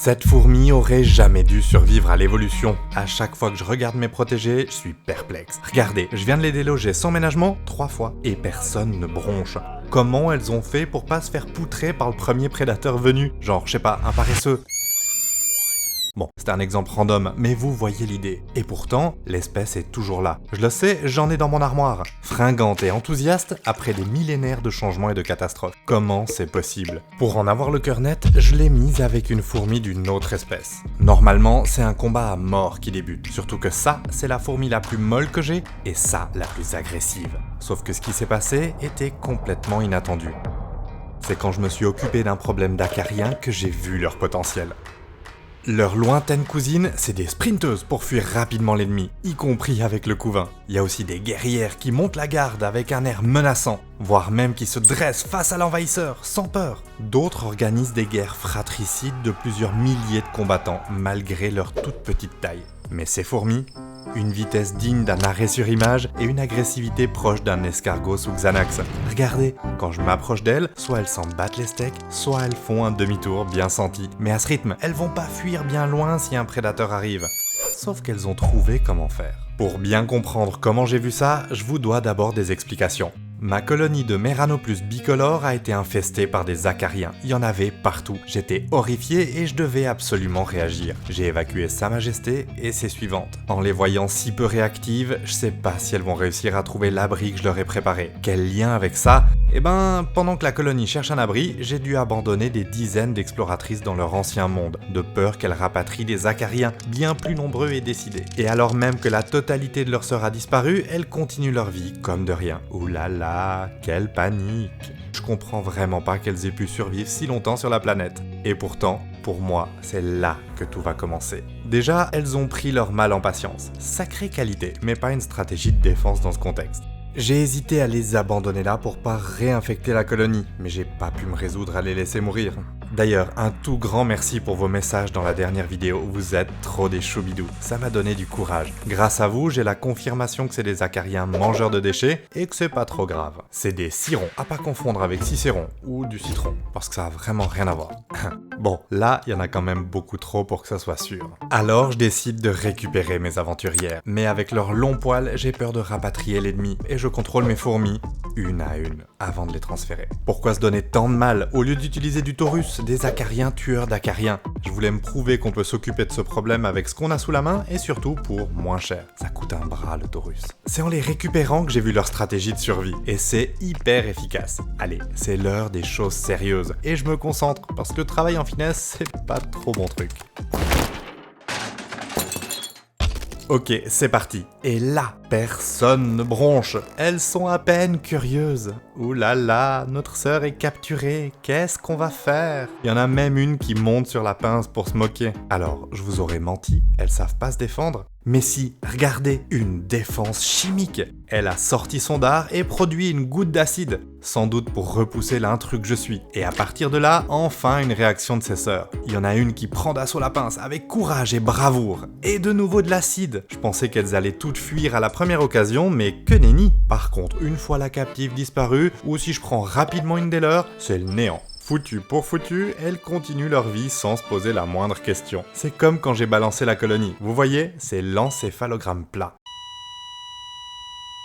Cette fourmi aurait jamais dû survivre à l'évolution. À chaque fois que je regarde mes protégés, je suis perplexe. Regardez, je viens de les déloger sans ménagement 3 fois et personne ne bronche. Comment elles ont fait pour pas se faire poutrer par le premier prédateur venu? Genre, je sais pas, un paresseux. Bon, c'est un exemple random, mais vous voyez l'idée. Et pourtant, l'espèce est toujours là. Je le sais, j'en ai dans mon armoire. Fringante et enthousiaste après des millénaires de changements et de catastrophes. Comment c'est possible? Pour en avoir le cœur net, je l'ai mise avec une fourmi d'une autre espèce. Normalement, c'est un combat à mort qui débute. Surtout que ça, c'est la fourmi la plus molle que j'ai, et ça, la plus agressive. Sauf que ce qui s'est passé était complètement inattendu. C'est quand je me suis occupé d'un problème d'acariens que j'ai vu leur potentiel. Leur lointaine cousine, c'est des sprinteuses pour fuir rapidement l'ennemi, y compris avec le couvain. Il y a aussi des guerrières qui montent la garde avec un air menaçant, voire même qui se dressent face à l'envahisseur, sans peur. D'autres organisent des guerres fratricides de plusieurs milliers de combattants, malgré leur toute petite taille. Mais ces fourmis, une vitesse digne d'un arrêt sur image et une agressivité proche d'un escargot sous Xanax. Regardez, quand je m'approche d'elles, soit elles s'en battent les steaks, soit elles font un demi-tour bien senti. Mais à ce rythme, elles vont pas fuir bien loin si un prédateur arrive. Sauf qu'elles ont trouvé comment faire. Pour bien comprendre comment j'ai vu ça, je vous dois d'abord des explications. Ma colonie de Meranopus bicolore a été infestée par des acariens. Il y en avait partout. J'étais horrifié et je devais absolument réagir. J'ai évacué Sa Majesté et ses suivantes. En les voyant si peu réactives, je sais pas si elles vont réussir à trouver l'abri que je leur ai préparé. Quel lien avec ça? Eh ben, pendant que la colonie cherche un abri, j'ai dû abandonner des dizaines d'exploratrices dans leur ancien monde, de peur qu'elles rapatrient des acariens bien plus nombreux et décidés. Et alors même que la totalité de leurs sœurs a disparu, elles continuent leur vie comme de rien. Ouh là là, quelle panique! Je comprends vraiment pas qu'elles aient pu survivre si longtemps sur la planète. Et pourtant, pour moi, c'est là que tout va commencer. Déjà, elles ont pris leur mal en patience. Sacrée qualité, mais pas une stratégie de défense dans ce contexte. J'ai hésité à les abandonner là pour pas réinfecter la colonie, mais j'ai pas pu me résoudre à les laisser mourir. D'ailleurs, un tout grand merci pour vos messages dans la dernière vidéo, vous êtes trop des choubidous, ça m'a donné du courage. Grâce à vous, j'ai la confirmation que c'est des acariens mangeurs de déchets et que c'est pas trop grave. C'est des cirons, à pas confondre avec cicéron ou du citron, parce que ça a vraiment rien à voir. Bon, là, il y en a quand même beaucoup trop pour que ça soit sûr. Alors, je décide de récupérer mes aventurières, mais avec leurs longs poils, j'ai peur de rapatrier l'ennemi et je contrôle mes fourmis une à une avant de les transférer. Pourquoi se donner tant de mal au lieu d'utiliser du taurus, des acariens tueurs d'acariens? Je voulais me prouver qu'on peut s'occuper de ce problème avec ce qu'on a sous la main et surtout pour moins cher. Ça coûte un bras le taurus. C'est en les récupérant que j'ai vu leur stratégie de survie et c'est hyper efficace. Allez, c'est l'heure des choses sérieuses et je me concentre parce que le travail en finesse c'est pas trop mon truc. Ok, c'est parti. Et là, personne ne bronche. Elles sont à peine curieuses. Ouh là là, notre sœur est capturée. Qu'est-ce qu'on va faire? Il y en a même une qui monte sur la pince pour se moquer. Alors, je vous aurais menti, elles savent pas se défendre. Mais si, regardez, une défense chimique. Elle a sorti son dard et produit une goutte d'acide, sans doute pour repousser l'intrus que je suis. Et à partir de là, enfin une réaction de ses sœurs. Il y en a une qui prend d'assaut la pince avec courage et bravoure. Et de nouveau de l'acide. Je pensais qu'elles allaient toutes fuir à la première occasion, mais que nenni. Par contre, une fois la captive disparue, ou si je prends rapidement une des leurs, c'est le néant. Foutu pour foutu, elles continuent leur vie sans se poser la moindre question. C'est comme quand j'ai balancé la colonie. Vous voyez, c'est l'encéphalogramme plat.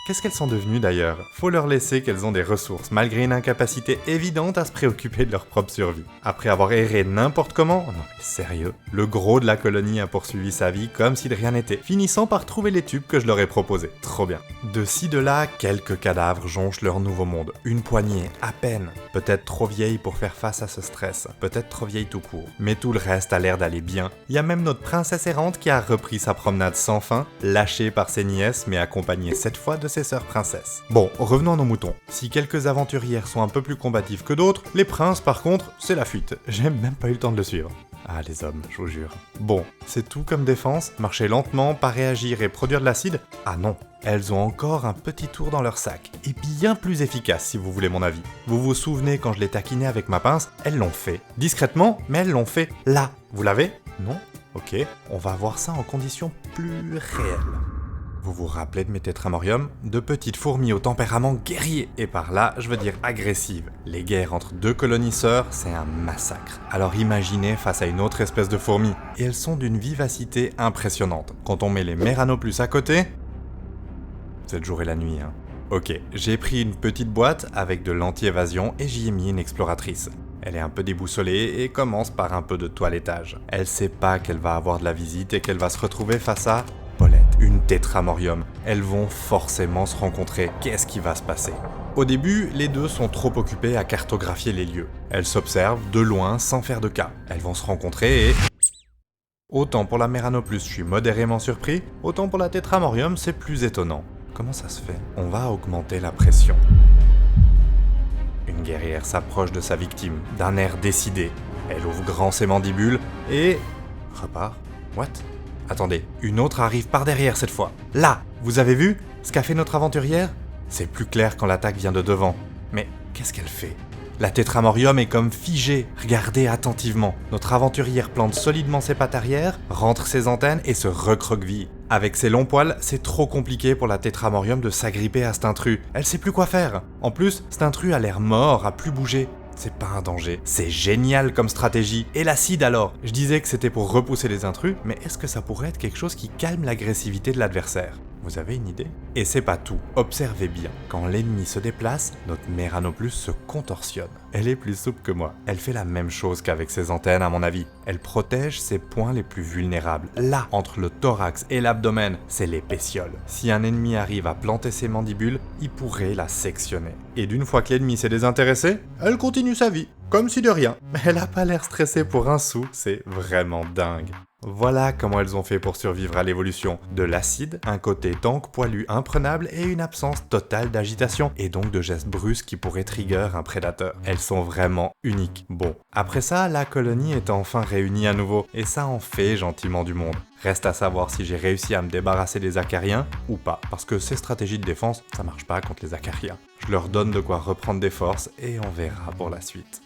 Qu'est-ce qu'elles sont devenues d'ailleurs? Faut leur laisser qu'elles ont des ressources, malgré une incapacité évidente à se préoccuper de leur propre survie. Après avoir erré n'importe comment, non mais sérieux, le gros de la colonie a poursuivi sa vie comme si de rien n'était, finissant par trouver les tubes que je leur ai proposés. Trop bien. De ci de là, quelques cadavres jonchent leur nouveau monde. Une poignée, à peine. Peut-être trop vieille pour faire face à ce stress, peut-être trop vieille tout court. Mais tout le reste a l'air d'aller bien. Il y a même notre princesse errante qui a repris sa promenade sans fin, lâchée par ses nièces mais accompagnée cette fois de ses sœurs princesses. Bon, revenons à nos moutons. Si quelques aventurières sont un peu plus combatives que d'autres, les princes par contre, c'est la fuite. J'ai même pas eu le temps de le suivre. Ah les hommes, je vous jure. Bon, c'est tout comme défense, marcher lentement, pas réagir et produire de l'acide? Ah non, elles ont encore un petit tour dans leur sac, et bien plus efficace si vous voulez mon avis. Vous vous souvenez quand je les taquinais avec ma pince? Elles l'ont fait. Discrètement, mais elles l'ont fait là. Vous l'avez? Non? Ok, on va voir ça en conditions plus réelles. Vous vous rappelez de mes tétramoriums? De petites fourmis au tempérament guerrier, et par là, je veux dire agressive. Les guerres entre deux colonies sœurs, c'est un massacre. Alors imaginez face à une autre espèce de fourmi, et elles sont d'une vivacité impressionnante. Quand on met les Meranopus à côté, c'est le jour et la nuit, hein. Ok, j'ai pris une petite boîte avec de l'anti-évasion et j'y ai mis une exploratrice. Elle est un peu déboussolée et commence par un peu de toilettage. Elle sait pas qu'elle va avoir de la visite et qu'elle va se retrouver face à Paulette, une tétramorium. Elles vont forcément se rencontrer. Qu'est-ce qui va se passer? Au début, les deux sont trop occupées à cartographier les lieux. Elles s'observent de loin sans faire de cas. Elles vont se rencontrer et... Autant pour la Meranopus, je suis modérément surpris, autant pour la tétramorium, c'est plus étonnant. Comment ça se fait? On va augmenter la pression. Une guerrière s'approche de sa victime, d'un air décidé. Elle ouvre grand ses mandibules et... repart. What? Attendez, une autre arrive par derrière cette fois. Là! Vous avez vu ce qu'a fait notre aventurière? C'est plus clair quand l'attaque vient de devant. Mais qu'est-ce qu'elle fait? La tétramorium est comme figée. Regardez attentivement. Notre aventurière plante solidement ses pattes arrière, rentre ses antennes et se recroqueville. Avec ses longs poils, c'est trop compliqué pour la tétramorium de s'agripper à cet intrus. Elle sait plus quoi faire. En plus, cet intrus a l'air mort, a plus bougé. C'est pas un danger. C'est génial comme stratégie. Et l'acide alors? Je disais que c'était pour repousser les intrus, mais est-ce que ça pourrait être quelque chose qui calme l'agressivité de l'adversaire? Vous avez une idée? Et c'est pas tout. Observez bien. Quand l'ennemi se déplace, notre Meranopus se contorsionne. Elle est plus souple que moi. Elle fait la même chose qu'avec ses antennes à mon avis. Elle protège ses points les plus vulnérables. Là, entre le thorax et l'abdomen, c'est les pétioles. Si un ennemi arrive à planter ses mandibules, il pourrait la sectionner. Et d'une fois que l'ennemi s'est désintéressé, elle continue sa vie. Comme si de rien. Elle a pas l'air stressée pour un sou, c'est vraiment dingue. Voilà comment elles ont fait pour survivre à l'évolution. De l'acide, un côté tank poilu imprenable et une absence totale d'agitation, et donc de gestes brusques qui pourraient trigger un prédateur. Elles sont vraiment uniques. Bon, après ça, la colonie est enfin réunie à nouveau, et ça en fait gentiment du monde. Reste à savoir si j'ai réussi à me débarrasser des acariens ou pas, parce que ces stratégies de défense, ça marche pas contre les acariens. Je leur donne de quoi reprendre des forces, et on verra pour la suite.